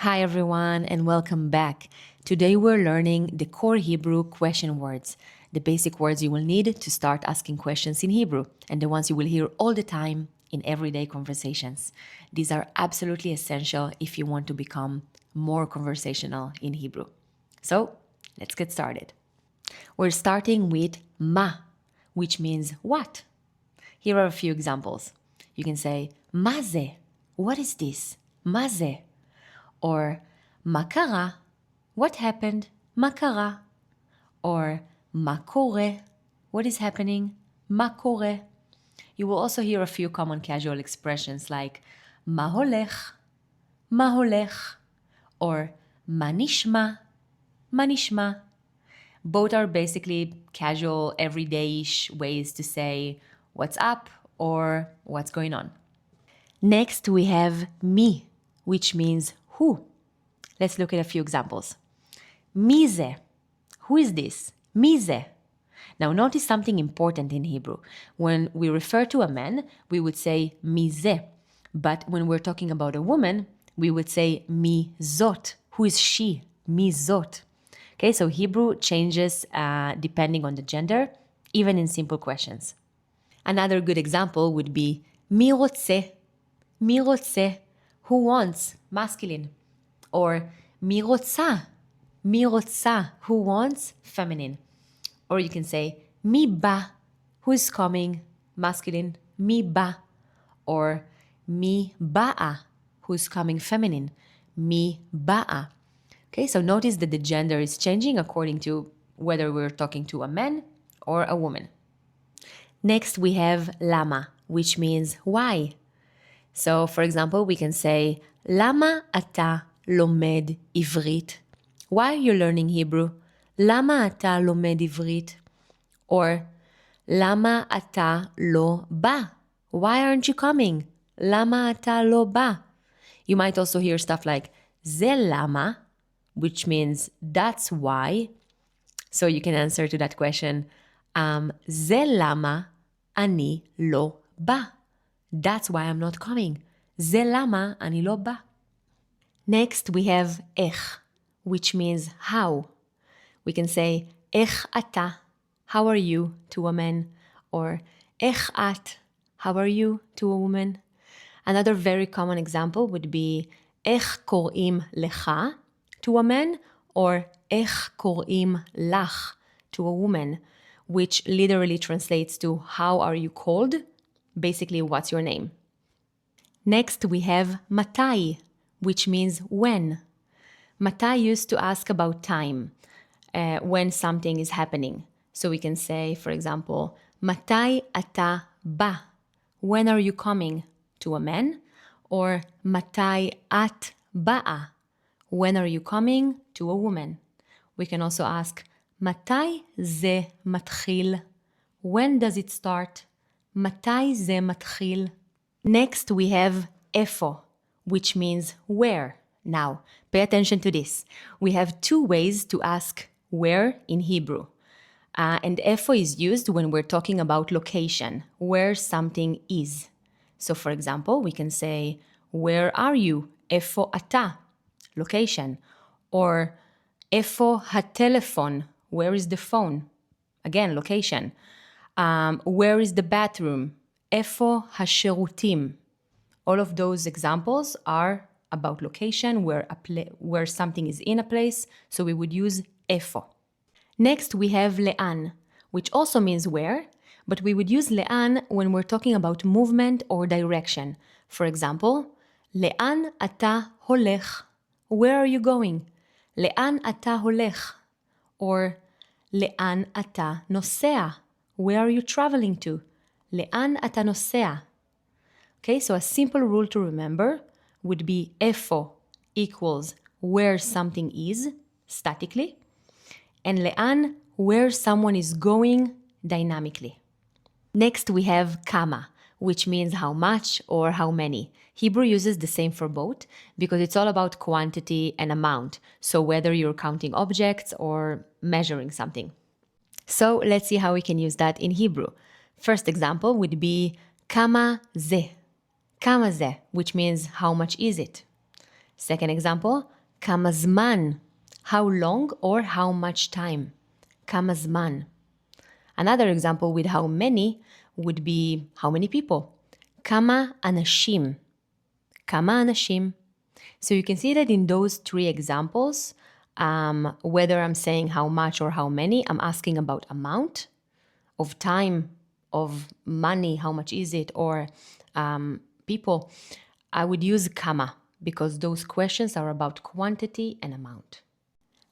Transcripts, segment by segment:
Hi everyone and welcome back. Today we're learning the core Hebrew question words, the basic words you will need to start asking questions in Hebrew and the ones you will hear all the time in everyday conversations. These are absolutely essential if you want to become more conversational in Hebrew. So, let's get started. We're starting with ma, which means what. Here are a few examples. You can say, מה זה? What is this? מה זה? Or מה קרה? What happened? מה קרה? Or מה קורה? What is happening? מה קורה? You will also hear a few common casual expressions like מה הולך? מה הולך? Or מה נשמע? מה נשמע? Both are basically casual, everyday-ish ways to say what's up or what's going on. Next, we have מי, which means who. Let's look at a few examples. מי זה? Who is this? מי זה? Now, notice something important in Hebrew. When we refer to a man, we would say מי זה. But when we're talking about a woman, we would say מי זאת. Who is she? מי זאת. Okay, so Hebrew changes depending on the gender, even in simple questions. Another good example would be מי רוצה? מי רוצה? Who wants? Masculine. Or מי רוצה? מי רוצה? Who wants? Feminine. Or you can say מי בא? Who is coming? Masculine. מי בא? Or מי באה? Who is coming? Feminine. מי באה? Okay, so notice that the gender is changing according to whether we're talking to a man or a woman. Next, we have lama, which means why. So, for example, we can say, למה אתה לומד עברית? Why are you learning Hebrew? למה אתה לומד עברית? Or, למה אתה לא בא? Why aren't you coming? למה אתה לא בא? You might also hear stuff like, זה למה, which means that's why. So you can answer to that question, זה למה אני לא בא. That's why I'm not coming. זה למה אני לא בא. Next we have איך, which means how. We can say איך אתה, how are you to a man, or איך את, how are you to a woman. Another very common example would be איך קוראים לך to a man, or איך קוראים לך to a woman, which literally translates to how are you called? Basically, what's your name? Next, we have Matai, which means when. Matai used to ask about time, when something is happening. So we can say, for example, Matai אתה בא? When are you coming? To a man. Or Matai את באה? When are you coming? To a woman. We can also ask, מתי זה מתחיל? When does it start? מתי זה מתחיל? Next we have איפה, which means where. Now, pay attention to this. We have two ways to ask where in Hebrew. And איפה is used when we're talking about location, where something is. So for example, we can say, where are you? איפה אתה? Location. Or איפה הטלפון? Where is the phone? Again, location. Where is the bathroom? איפה השירותים? All of those examples are about location, where something is in a place, so we would use איפה. Next, we have לאן, which also means where, but we would use לאן when we're talking about movement or direction. For example, לאן אתה הולך? Where are you going? לאן אתה הולך? Or לאן אתה נוסע? Where are you traveling to? לאן אתה נוסע? Okay, so a simple rule to remember would be איפה equals where something is, statically, and לאן, where someone is going, dynamically. Next, we have כמה, which means how much or how many. Hebrew uses the same for both because it's all about quantity and amount, so whether you're counting objects or measuring something. So let's see how we can use that in Hebrew. First example would be כמה זה. כמה זה, which means how much is it. Second example, כמה זמן, how long or how much time. כמה זמן. Another example with how many would be how many people. כמה אנשים. כמה אנשים. So you can see that in those three examples, whether I'm saying how much or how many, I'm asking about amount of time, of money, how much is it, or people. I would use כמה because those questions are about quantity and amount.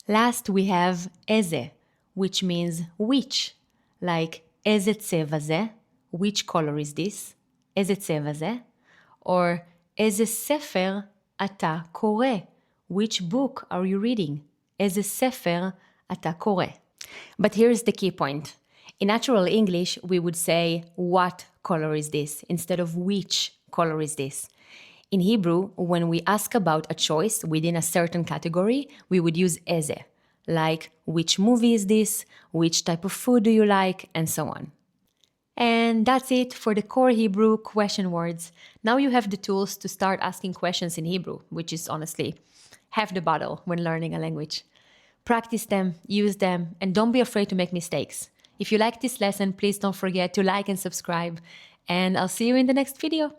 Last, we have איזה, which means which, like איזה צבע זה, which color is this, איזה צבע זה, or איזה ספר אתה קורא, which book are you reading, איזה ספר אתה קורא. But here's the key point. In natural English, we would say, what color is this, instead of which color is this. In Hebrew, when we ask about a choice within a certain category, we would use איזה, like which movie is this, which type of food do you like, and so on. And that's it for the core Hebrew question words. Now you have the tools to start asking questions in Hebrew, which is honestly half the battle when learning a language. Practice them, use them, and don't be afraid to make mistakes. If you like this lesson, please don't forget to like and subscribe, and I'll see you in the next video.